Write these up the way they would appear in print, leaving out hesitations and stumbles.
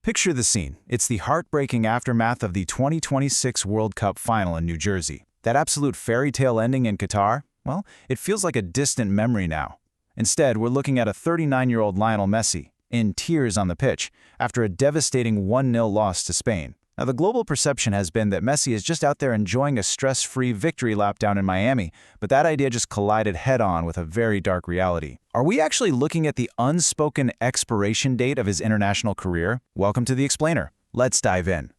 Picture the scene. It's the heartbreaking aftermath of the 2026 World Cup final in New Jersey. That absolute fairy tale ending in Qatar? Well, it feels like a distant memory now. Instead, we're looking at a 39-year-old Lionel Messi, in tears on the pitch, after a devastating 1-0 loss to Spain. Now, the global perception has been that Messi is just out there enjoying a stress-free victory lap down in Miami, but that idea just collided head-on with a very dark reality. Are we actually looking at the unspoken expiration date of his international career? Welcome to The Explainer. Let's dive in.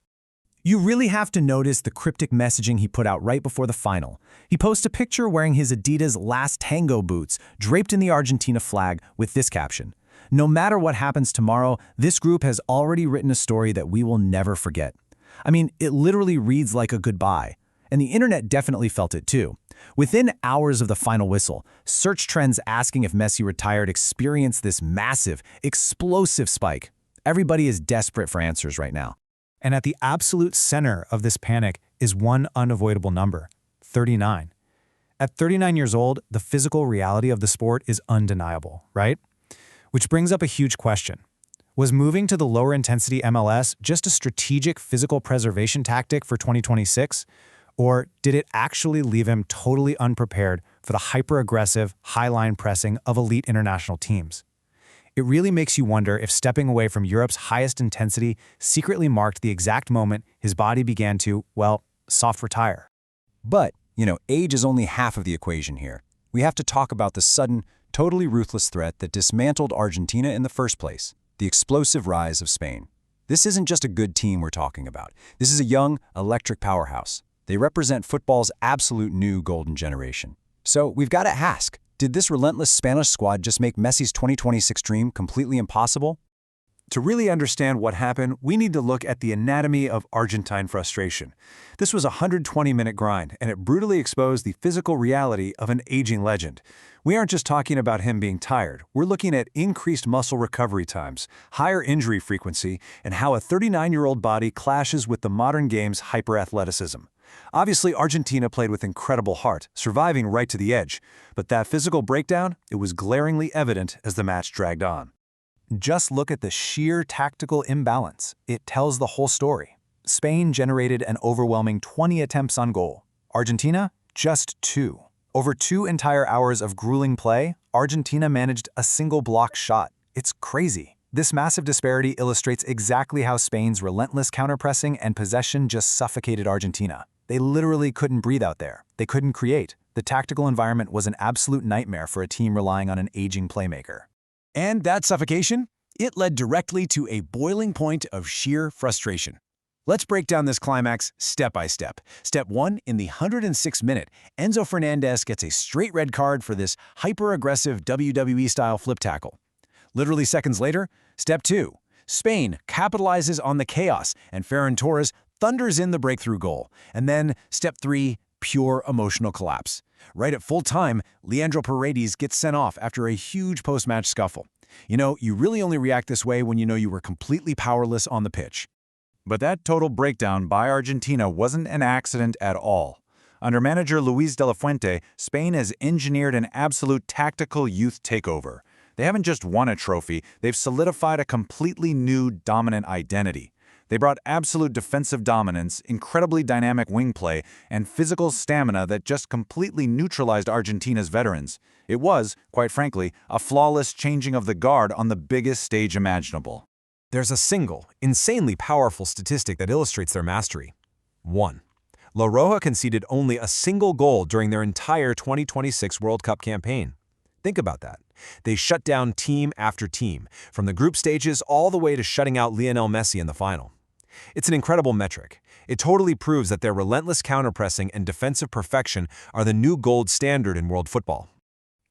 You really have to notice the cryptic messaging he put out right before the final. He posted a picture wearing his Adidas Last Tango boots, draped in the Argentina flag, with this caption: "No matter what happens tomorrow, this group has already written a story that we will never forget." I mean, it literally reads like a goodbye. And the internet definitely felt it too. Within hours of the final whistle, search trends asking if Messi retired experienced this massive, explosive spike. Everybody is desperate for answers right now. And at the absolute center of this panic is one unavoidable number: 39. At 39 years old, the physical reality of the sport is undeniable, right? Which brings up a huge question. Was moving to the lower intensity MLS just a strategic physical preservation tactic for 2026? Or did it actually leave him totally unprepared for the hyper-aggressive, high-line pressing of elite international teams? It really makes you wonder if stepping away from Europe's highest intensity secretly marked the exact moment his body began to, well, soft retire. But, age is only half of the equation here. We have to talk about the sudden, totally ruthless threat that dismantled Argentina in the first place: the explosive rise of Spain. This isn't just a good team we're talking about. This is a young, electric powerhouse. They represent football's absolute new golden generation. So we've got to ask, did this relentless Spanish squad just make Messi's 2026 dream completely impossible? To really understand what happened, we need to look at the anatomy of Argentine frustration. This was a 120-minute grind, and it brutally exposed the physical reality of an aging legend. We aren't just talking about him being tired. We're looking at increased muscle recovery times, higher injury frequency, and how a 39-year-old body clashes with the modern game's hyper-athleticism. Obviously, Argentina played with incredible heart, surviving right to the edge. But that physical breakdown, it was glaringly evident as the match dragged on. Just look at the sheer tactical imbalance. It tells the whole story. Spain generated an overwhelming 20 attempts on goal. Argentina, just 2. Over 2 entire hours of grueling play, Argentina managed a single block shot. It's crazy. This massive disparity illustrates exactly how Spain's relentless counterpressing and possession just suffocated Argentina. They literally couldn't breathe out there. They couldn't create. The tactical environment was an absolute nightmare for a team relying on an aging playmaker. And that suffocation? It led directly to a boiling point of sheer frustration. Let's break down this climax step by step. Step 1, in the 106th minute, Enzo Fernandez gets a straight red card for this hyper-aggressive WWE-style flip tackle. Literally seconds later, Step 2, Spain capitalizes on the chaos, and Ferran Torres thunders in the breakthrough goal. And then, Step 3, pure emotional collapse. Right at full time, Leandro Paredes gets sent off after a huge post-match scuffle. You really only react this way when you know you were completely powerless on the pitch. But that total breakdown by Argentina wasn't an accident at all. Under manager Luis de la Fuente, Spain has engineered an absolute tactical youth takeover. They haven't just won a trophy, they've solidified a completely new dominant identity. They brought absolute defensive dominance, incredibly dynamic wing play, and physical stamina that just completely neutralized Argentina's veterans. It was, quite frankly, a flawless changing of the guard on the biggest stage imaginable. There's a single, insanely powerful statistic that illustrates their mastery. 1. La Roja conceded only a single goal during their entire 2026 World Cup campaign. Think about that. They shut down team after team, from the group stages all the way to shutting out Lionel Messi in the final. It's an incredible metric. It totally proves that their relentless counterpressing and defensive perfection are the new gold standard in world football.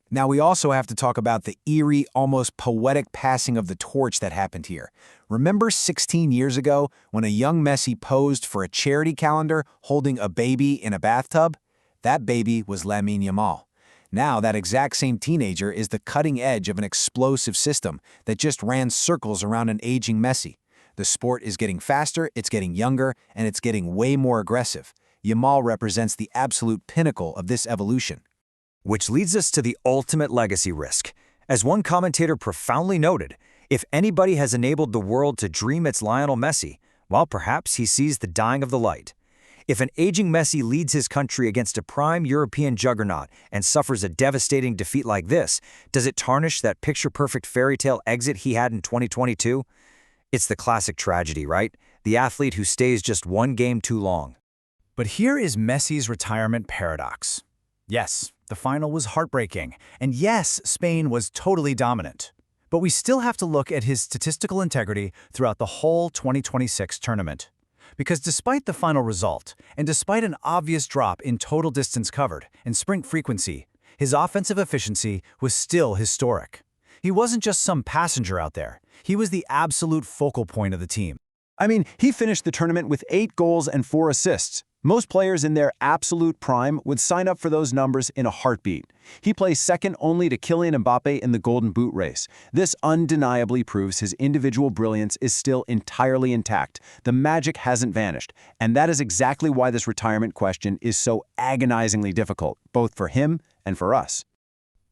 Now we also have to talk about the eerie, almost poetic passing of the torch that happened here. Remember 16 years ago when a young Messi posed for a charity calendar holding a baby in a bathtub? That baby was Lamine Yamal. Now that exact same teenager is the cutting edge of an explosive system that just ran circles around an aging Messi. The sport is getting faster, it's getting younger, and it's getting way more aggressive. Yamal represents the absolute pinnacle of this evolution. Which leads us to the ultimate legacy risk. As one commentator profoundly noted, If anybody has enabled the world to dream it's Lionel Messi, well, perhaps he sees the dying of the light. If an aging Messi leads his country against a prime European juggernaut and suffers a devastating defeat like this, does it tarnish that picture-perfect fairy tale exit he had in 2022? It's the classic tragedy, right? The athlete who stays just one game too long. But here is Messi's retirement paradox. Yes, the final was heartbreaking, and yes, Spain was totally dominant. But we still have to look at his statistical integrity throughout the whole 2026 tournament. Because despite the final result, and despite an obvious drop in total distance covered and sprint frequency, his offensive efficiency was still historic. He wasn't just some passenger out there. He was the absolute focal point of the team. I mean, he finished the tournament with 8 goals and 4 assists. Most players in their absolute prime would sign up for those numbers in a heartbeat. He plays second only to Kylian Mbappe in the Golden Boot race. This undeniably proves his individual brilliance is still entirely intact. The magic hasn't vanished, and that is exactly why this retirement question is so agonizingly difficult, both for him and for us.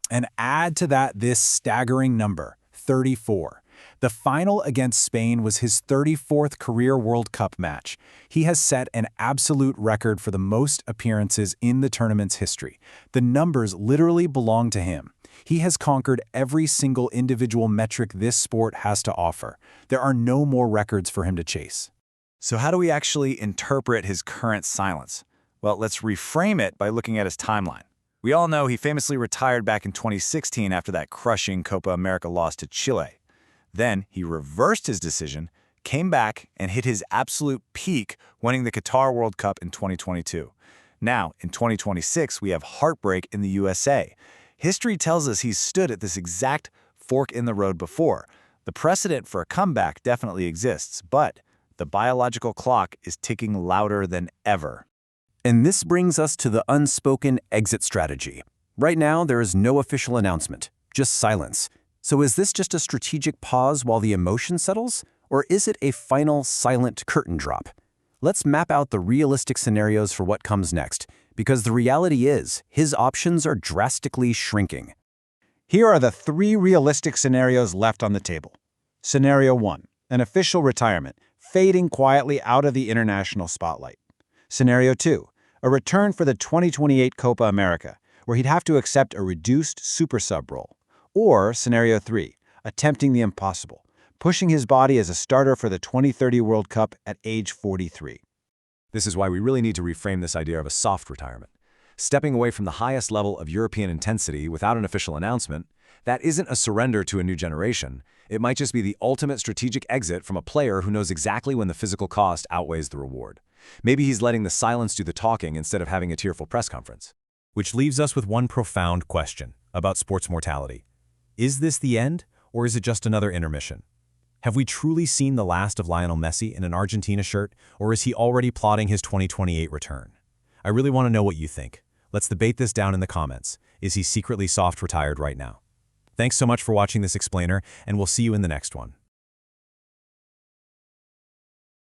And add to that this staggering number, 34. The final against Spain was his 34th career World Cup match. He has set an absolute record for the most appearances in the tournament's history. The numbers literally belong to him. He has conquered every single individual metric this sport has to offer. There are no more records for him to chase. So how do we actually interpret his current silence? Well, let's reframe it by looking at his timeline. We all know he famously retired back in 2016 after that crushing Copa America loss to Chile. Then he reversed his decision, came back, and hit his absolute peak, winning the Qatar World Cup in 2022. Now, in 2026, we have heartbreak in the USA. History tells us he's stood at this exact fork in the road before. The precedent for a comeback definitely exists, but the biological clock is ticking louder than ever. And this brings us to the unspoken exit strategy. Right now, there is no official announcement, just silence. So is this just a strategic pause while the emotion settles? Or is it a final silent curtain drop? Let's map out the realistic scenarios for what comes next, because the reality is, his options are drastically shrinking. Here are the 3 realistic scenarios left on the table. Scenario 1, an official retirement, fading quietly out of the international spotlight. Scenario 2, a return for the 2028 Copa America, where he'd have to accept a reduced super sub role. Or Scenario 3, attempting the impossible, pushing his body as a starter for the 2030 World Cup at age 43. This is why we really need to reframe this idea of a soft retirement. Stepping away from the highest level of European intensity without an official announcement, that isn't a surrender to a new generation. It might just be the ultimate strategic exit from a player who knows exactly when the physical cost outweighs the reward. Maybe he's letting the silence do the talking instead of having a tearful press conference. Which leaves us with one profound question about sports mortality. Is this the end, or is it just another intermission? Have we truly seen the last of Lionel Messi in an Argentina shirt, or is he already plotting his 2028 return? I really want to know what you think. Let's debate this down in the comments. Is he secretly soft retired right now? Thanks so much for watching this explainer, and we'll see you in the next one.